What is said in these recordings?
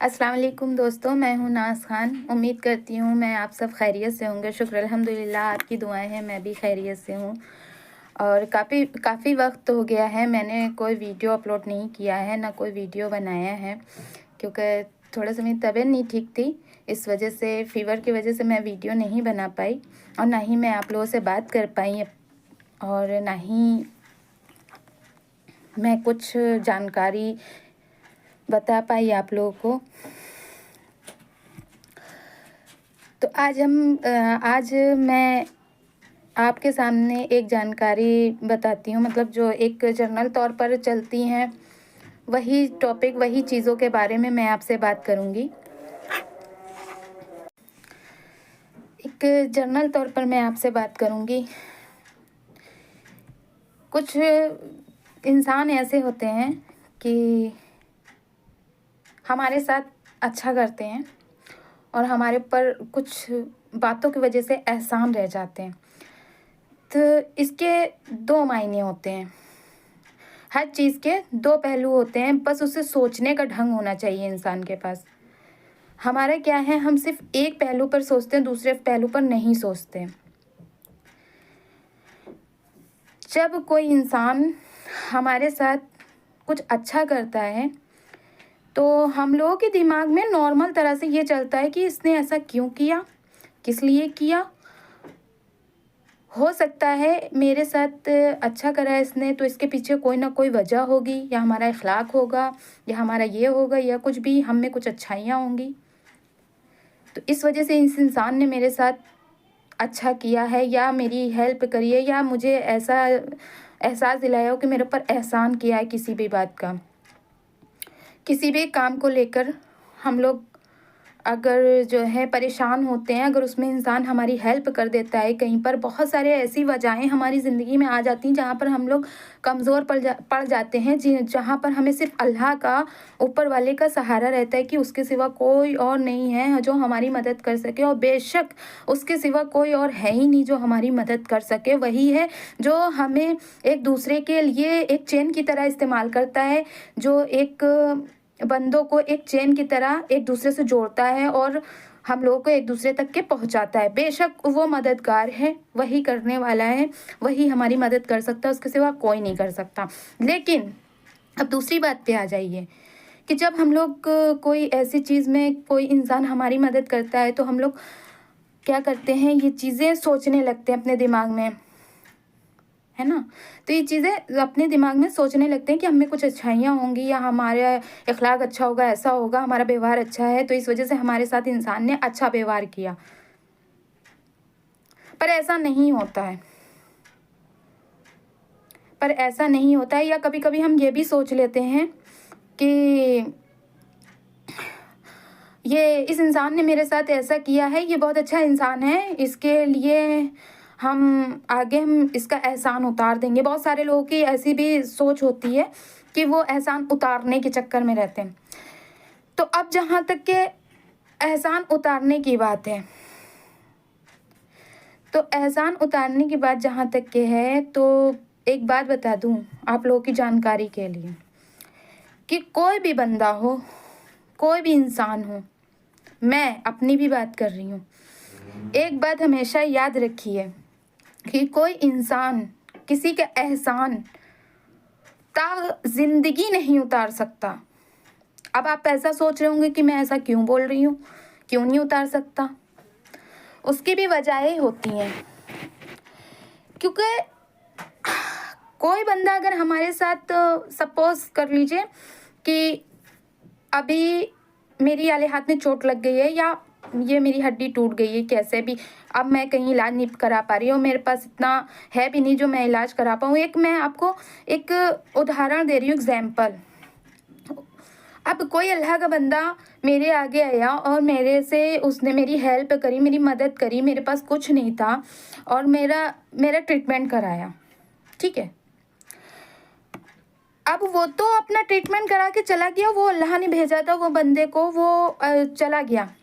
अस्सलाम वालेकुम दोस्तों, मैं हूँ नाज़ ख़ान। उम्मीद करती हूँ मैं आप सब खैरियत से होंगे। शुक्र अल्हम्दुलिल्लाह, आपकी दुआएं हैं, मैं भी खैरियत से हूँ। और काफ़ी काफ़ी वक्त हो गया है, मैंने कोई वीडियो अपलोड नहीं किया है, ना कोई वीडियो बनाया है, क्योंकि थोड़ा सा मेरी तबीयत नहीं ठीक थी। इस वजह से, फ़ीवर की वजह से मैं वीडियो नहीं बना पाई और ना ही मैं आप लोगों से बात कर पाई, और ना ही मैं कुछ जानकारी बता पाई आप लोगों को। तो आज मैं आपके सामने एक जानकारी बताती हूँ, मतलब जो एक जनरल तौर पर चलती हैं, वही टॉपिक, वही चीज़ों के बारे में मैं आपसे बात करूँगी। एक जनरल तौर पर मैं आपसे बात करूँगी। कुछ इंसान ऐसे होते हैं कि हमारे साथ अच्छा करते हैं और हमारे ऊपर कुछ बातों की वजह से एहसान रह जाते हैं। तो इसके दो मायने होते हैं। हर चीज़ के दो पहलू होते हैं, बस उसे सोचने का ढंग होना चाहिए इंसान के पास। हमारा क्या है, हम सिर्फ एक पहलू पर सोचते हैं, दूसरे पहलू पर नहीं सोचते। जब कोई इंसान हमारे साथ कुछ अच्छा करता है तो हम लोगों के दिमाग में नॉर्मल तरह से ये चलता है कि इसने ऐसा क्यों किया, किस लिए किया। हो सकता है मेरे साथ अच्छा करा है इसने, तो इसके पीछे कोई ना कोई वजह होगी, या हमारा इखलाक होगा, या हमारा ये होगा, या कुछ भी हम में कुछ अच्छाइयाँ होंगी। तो इस वजह से इस इंसान ने मेरे साथ अच्छा किया है, या मेरी हेल्प करी है, या मुझे ऐसा एहसास दिलाया हो कि मेरे ऊपर एहसान किया है किसी भी बात का। किसी भी काम को लेकर हम लोग अगर जो है परेशान होते हैं, अगर उसमें इंसान हमारी हेल्प कर देता है, कहीं पर बहुत सारे ऐसी वजहें हमारी ज़िंदगी में आ जाती हैं जहाँ पर हम लोग कमज़ोर पड़ जाते हैं, जहाँ पर हमें सिर्फ अल्लाह का, ऊपर वाले का सहारा रहता है कि उसके सिवा कोई और नहीं है जो हमारी मदद कर सके। और बेशक उसके सिवा कोई और है ही नहीं जो हमारी मदद कर सके। वही है जो हमें एक दूसरे के लिए एक चेन की तरह इस्तेमाल करता है, जो एक बंदों को एक चेन की तरह एक दूसरे से जोड़ता है और हम लोगों को एक दूसरे तक के पहुंचाता है। बेशक वो मददगार है, वही करने वाला है, वही हमारी मदद कर सकता है, उसके सिवा कोई नहीं कर सकता। लेकिन अब दूसरी बात पे आ जाइए कि जब हम लोग कोई ऐसी चीज़ में कोई इंसान हमारी मदद करता है तो हम लोग क्या करते हैं, ये चीज़ें सोचने लगते हैं अपने दिमाग में, है ना। तो ये चीज़ें अपने दिमाग में सोचने लगते हैं कि हमें कुछ अच्छाइयाँ होंगी, या हमारा इखलाक अच्छा होगा, ऐसा होगा, हमारा व्यवहार अच्छा है, तो इस वजह से हमारे साथ इंसान ने अच्छा व्यवहार किया। पर ऐसा नहीं होता है। पर ऐसा नहीं होता है, या कभी कभी हम ये भी सोच लेते हैं कि ये इस इंसान ने मेरे साथ ऐसा किया है, ये बहुत अच्छा इंसान है, इसके लिए हम इसका एहसान उतार देंगे। बहुत सारे लोगों की ऐसी भी सोच होती है कि वो एहसान उतारने के चक्कर में रहते हैं। तो अब जहाँ तक के एहसान उतारने की बात है, तो एहसान उतारने की बात जहाँ तक के है, तो एक बात बता दूँ आप लोगों की जानकारी के लिए कि कोई भी बंदा हो, कोई भी इंसान हो, मैं अपनी भी बात कर रही हूँ, एक बात हमेशा याद रखिए कि कोई इंसान किसी का एहसान ता ज़िंदगी नहीं उतार सकता। अब आप ऐसा सोच रहे होंगे कि मैं ऐसा क्यों बोल रही हूँ, क्यों नहीं उतार सकता। उसकी भी वजहें होती हैं, क्योंकि कोई बंदा अगर हमारे साथ, सपोज़ कर लीजिए कि अभी मेरी वाले हाथ में चोट लग गई है, या ये मेरी हड्डी टूट गई है कैसे भी, अब मैं कहीं इलाज नहीं करा पा रही हूँ, मेरे पास इतना है भी नहीं जो मैं इलाज करा पाऊँ। मैं आपको एक उदाहरण दे रही हूँ, एग्जाम्पल। अब कोई अल्लाह का बंदा मेरे आगे आया और मेरे से उसने मेरी हेल्प करी, मेरी मदद करी, मेरे पास कुछ नहीं था, और मेरा मेरा ट्रीटमेंट कराया, ठीक है। अब वो तो अपना ट्रीटमेंट करा के चला गया, वो अल्लाह ने भेजा था वो बंदे को, वो चला गया,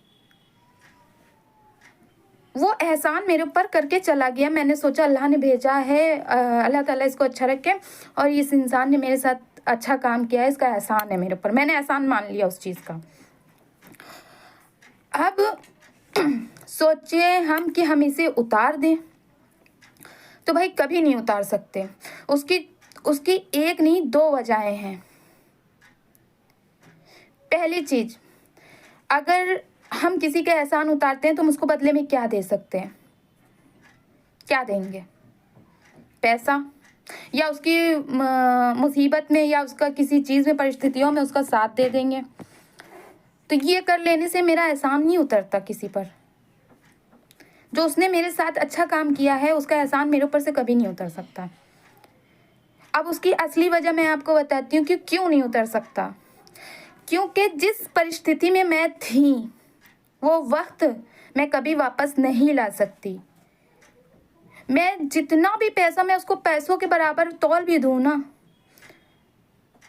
वो एहसान मेरे ऊपर करके चला गया। मैंने सोचा अल्लाह ने भेजा है, अल्लाह ताला इसको अच्छा रखे, और इस इंसान ने मेरे साथ अच्छा काम किया है, इसका एहसान है मेरे ऊपर, मैंने एहसान मान लिया उस चीज़ का। अब सोचिए हम कि हम इसे उतार दें, तो भाई कभी नहीं उतार सकते। उसकी उसकी एक नहीं 2 वजहें हैं। पहली चीज़, अगर हम किसी का एहसान उतारते हैं तो हम उसको बदले में क्या दे सकते हैं? क्या देंगे? पैसा, या उसकी मुसीबत में या उसका किसी चीज़ में, परिस्थितियों में उसका साथ दे देंगे। तो ये कर लेने से मेरा एहसान नहीं उतरता किसी पर। जो उसने मेरे साथ अच्छा काम किया है उसका एहसान मेरे ऊपर से कभी नहीं उतर सकता। अब उसकी असली वजह मैं आपको बताती हूँ कि क्यों नहीं उतर सकता। क्योंकि जिस परिस्थिति में मैं थी वो वक्त मैं कभी वापस नहीं ला सकती। मैं जितना भी पैसा मैं उसको पैसों के बराबर तौल भी दूँ ना,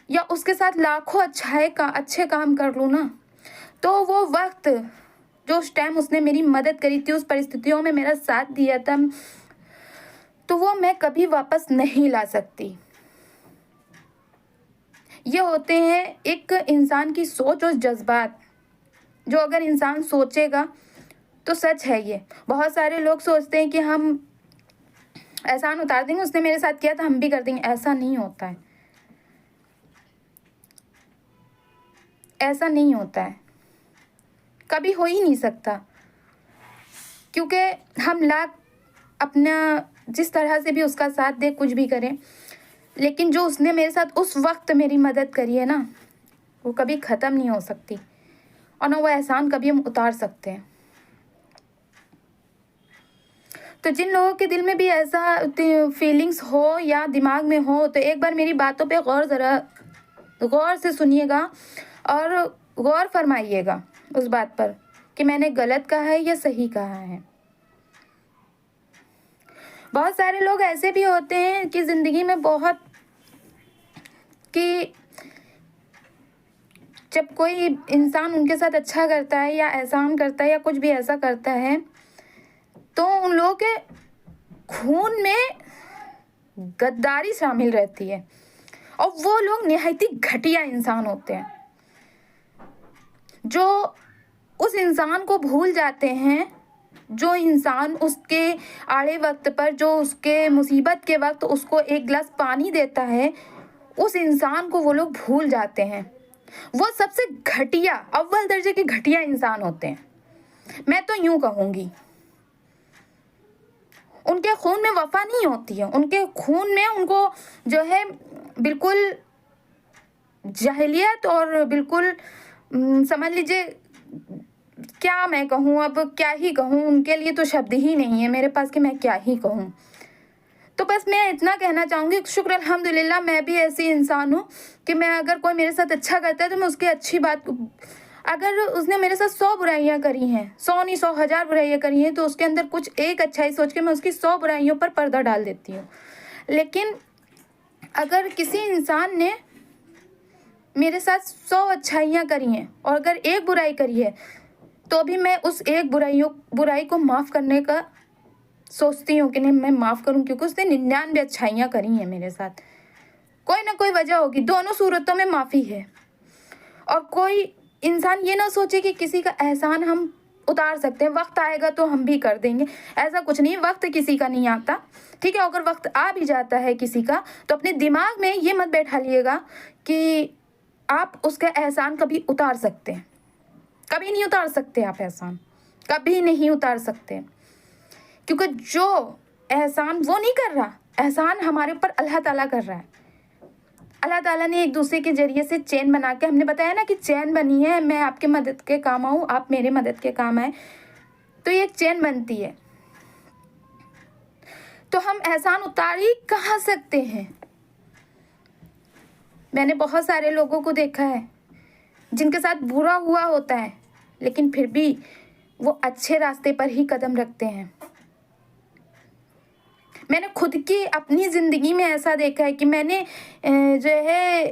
या उसके साथ लाखों अच्छे काम कर लूँ ना, तो वो वक्त जो उस टाइम उसने मेरी मदद करी थी, उस परिस्थितियों में मेरा साथ दिया था, तो वो मैं कभी वापस नहीं ला सकती। ये होते हैं एक इंसान की सोच और जज्बात, जो अगर इंसान सोचेगा तो सच है ये। बहुत सारे लोग सोचते हैं कि हम एहसान उतार देंगे, उसने मेरे साथ किया था हम भी कर देंगे। ऐसा नहीं होता है, ऐसा नहीं होता है, कभी हो ही नहीं सकता। क्योंकि हम लाख अपना जिस तरह से भी उसका साथ दे, कुछ भी करें, लेकिन जो उसने मेरे साथ उस वक्त मेरी मदद करी है ना, वो कभी ख़त्म नहीं हो सकती, और ना वो एहसान कभी हम उतार सकते हैं। तो जिन लोगों के दिल में भी ऐसा फीलिंग्स हो या दिमाग में हो, तो एक बार मेरी बातों पे गौर से सुनिएगा और गौर फरमाइएगा उस बात पर कि मैंने गलत कहा है या सही कहा है। बहुत सारे लोग ऐसे भी होते हैं कि ज़िंदगी में बहुत कि जब कोई इंसान उनके साथ अच्छा करता है या एहसान करता है या कुछ भी ऐसा करता है, तो उन लोगों के खून में गद्दारी शामिल रहती है, और वो लोग निहायती घटिया इंसान होते हैं, जो उस इंसान को भूल जाते हैं। जो इंसान उसके आड़े वक्त पर, जो उसके मुसीबत के वक्त उसको एक गिलास पानी देता है, उस इंसान को वो लोग भूल जाते हैं। वो सबसे घटिया, अव्वल दर्जे के घटिया इंसान होते हैं, मैं तो यूं कहूँगी। उनके खून में वफा नहीं होती है, उनके खून में उनको जो है बिल्कुल जाहिलियत और बिल्कुल समझ लीजिए, क्या मैं कहूँ, अब क्या ही कहूँ, उनके लिए तो शब्द ही नहीं है मेरे पास कि मैं क्या ही कहूँ। तो बस मैं इतना कहना चाहूँगी, शुक्र अल्हम्दुलिल्लाह मैं भी ऐसी इंसान हूँ कि मैं अगर कोई मेरे साथ अच्छा करता है तो मैं उसकी अच्छी बात, अगर उसने मेरे साथ 100 बुराइयाँ करी हैं, 100 नहीं 100,000 बुराइयाँ करी हैं, तो उसके अंदर कुछ एक अच्छाई सोच के मैं उसकी 100 बुराइयों पर पर्दा डाल देती हूँ। लेकिन अगर किसी इंसान ने मेरे साथ 100 अच्छाइयाँ करी हैं और अगर एक बुराई करी है, तो भी मैं उस एक बुराई को माफ़ करने का सोचती हूँ कि नहीं, मैं माफ़ करूँ, क्योंकि उसने 99 अच्छाइयाँ करी हैं मेरे साथ। कोई ना कोई वजह होगी, दोनों सूरतों में माफ़ी है। और कोई इंसान ये ना सोचे कि किसी का एहसान हम उतार सकते हैं, वक्त आएगा तो हम भी कर देंगे। ऐसा कुछ नहीं, वक्त किसी का नहीं आता, ठीक है। अगर वक्त आ भी जाता है किसी का, तो अपने दिमाग में ये मत बैठा लिएगा कि आप उसका एहसान कभी उतार सकते हैं। कभी नहीं उतार सकते आप एहसान, कभी नहीं उतार सकते। क्योंकि जो एहसान वो नहीं कर रहा, एहसान हमारे ऊपर अल्लाह ताला कर रहा है। अल्लाह ताला ने एक दूसरे के ज़रिए से चैन बना के, हमने बताया ना कि चैन बनी है, मैं आपके मदद के काम आऊँ, आप मेरे मदद के काम आए, तो ये एक चैन बनती है। तो हम एहसान उतार ही कहाँ सकते हैं? मैंने बहुत सारे लोगों को देखा है जिनके साथ बुरा हुआ होता है, लेकिन फिर भी वो अच्छे रास्ते पर ही कदम रखते हैं। मैंने खुद की अपनी ज़िंदगी में ऐसा देखा है कि मैंने जो है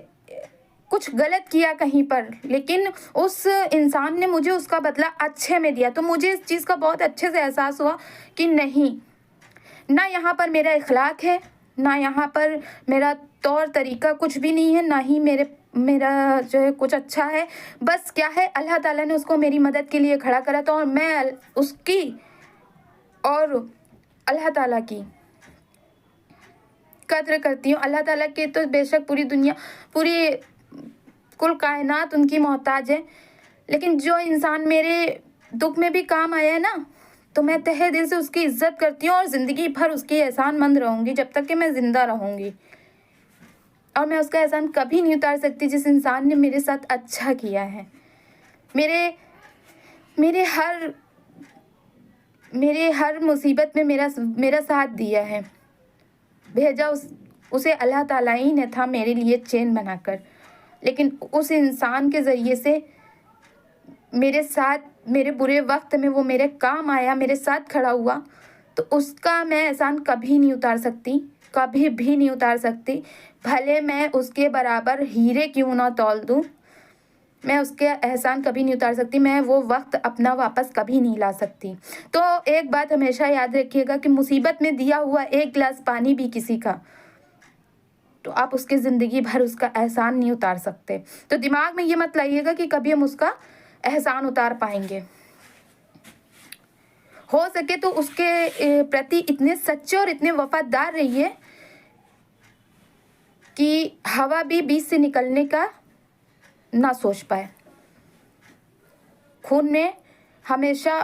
कुछ गलत किया कहीं पर, लेकिन उस इंसान ने मुझे उसका बदला अच्छे में दिया, तो मुझे इस चीज़ का बहुत अच्छे से एहसास हुआ कि नहीं, ना यहाँ पर मेरा इखलाक है, ना यहाँ पर मेरा तौर तरीका कुछ भी नहीं है, ना ही मेरा जो है कुछ अच्छा है, बस क्या है अल्लाह ताला ने उसको मेरी मदद के लिए खड़ा करा था और मैं उसकी और अल्लाह ताला की कद्र करती हूँ। अल्लाह ताला के तो बेशक पूरी दुनिया, पूरी कुल कायनात उनकी मोहताज है, लेकिन जो इंसान मेरे दुख में भी काम आया है ना, तो मैं तहे दिल से उसकी इज़्ज़त करती हूँ और ज़िंदगी भर उसकी एहसानमंद रहूँगी जब तक कि मैं ज़िंदा रहूँगी। और मैं उसका एहसान कभी नहीं उतार सकती जिस इंसान ने मेरे साथ अच्छा किया है, मेरे मेरे हर मेरे हर मुसीबत में मेरा साथ दिया है। भेजा उसे अल्लाह ताला ही ने था मेरे लिए चैन बनाकर, लेकिन उस इंसान के ज़रिए से मेरे साथ मेरे बुरे वक्त में वो मेरे काम आया, मेरे साथ खड़ा हुआ, तो उसका मैं एहसान कभी नहीं उतार सकती, कभी भी नहीं उतार सकती। भले मैं उसके बराबर हीरे क्यों ना तौल दूँ, मैं उसके एहसान कभी नहीं उतार सकती। मैं वो वक्त अपना वापस कभी नहीं ला सकती। तो एक बात हमेशा याद रखिएगा कि मुसीबत में दिया हुआ एक गिलास पानी भी किसी का, तो आप उसके ज़िंदगी भर उसका एहसान नहीं उतार सकते। तो दिमाग में ये मत लाइएगा कि कभी हम उसका एहसान उतार पाएंगे। हो सके तो उसके प्रति इतने सच्चे और इतने वफादार रहिए कि हवा भी बीच से निकलने का ना सोच पाए। खून में हमेशा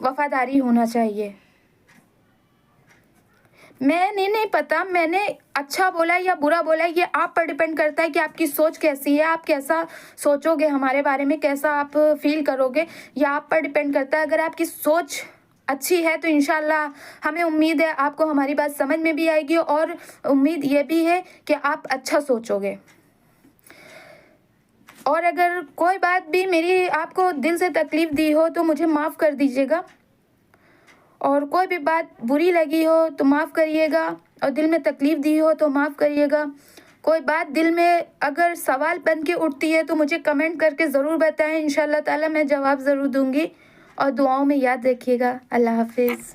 वफादारी होना चाहिए। मैंने नहीं पता मैंने अच्छा बोला या बुरा बोला, ये आप पर डिपेंड करता है कि आपकी सोच कैसी है, आप कैसा सोचोगे हमारे बारे में, कैसा आप फील करोगे, या आप पर डिपेंड करता है। अगर आपकी सोच अच्छी है तो इंशाल्लाह हमें उम्मीद है आपको हमारी बात समझ में भी आएगी, और उम्मीद ये भी है कि आप अच्छा सोचोगे। और अगर कोई बात भी मेरी आपको दिल से तकलीफ़ दी हो तो मुझे माफ़ कर दीजिएगा, और कोई भी बात बुरी लगी हो तो माफ़ करिएगा, और दिल में तकलीफ़ दी हो तो माफ़ करिएगा। कोई बात दिल में अगर सवाल बन के उठती है तो मुझे कमेंट करके ज़रूर बताएं, इंशाल्लाह ताला मैं जवाब ज़रूर दूँगी। और दुआओं में याद रखिएगा। अल्लाह हाफ़िज़।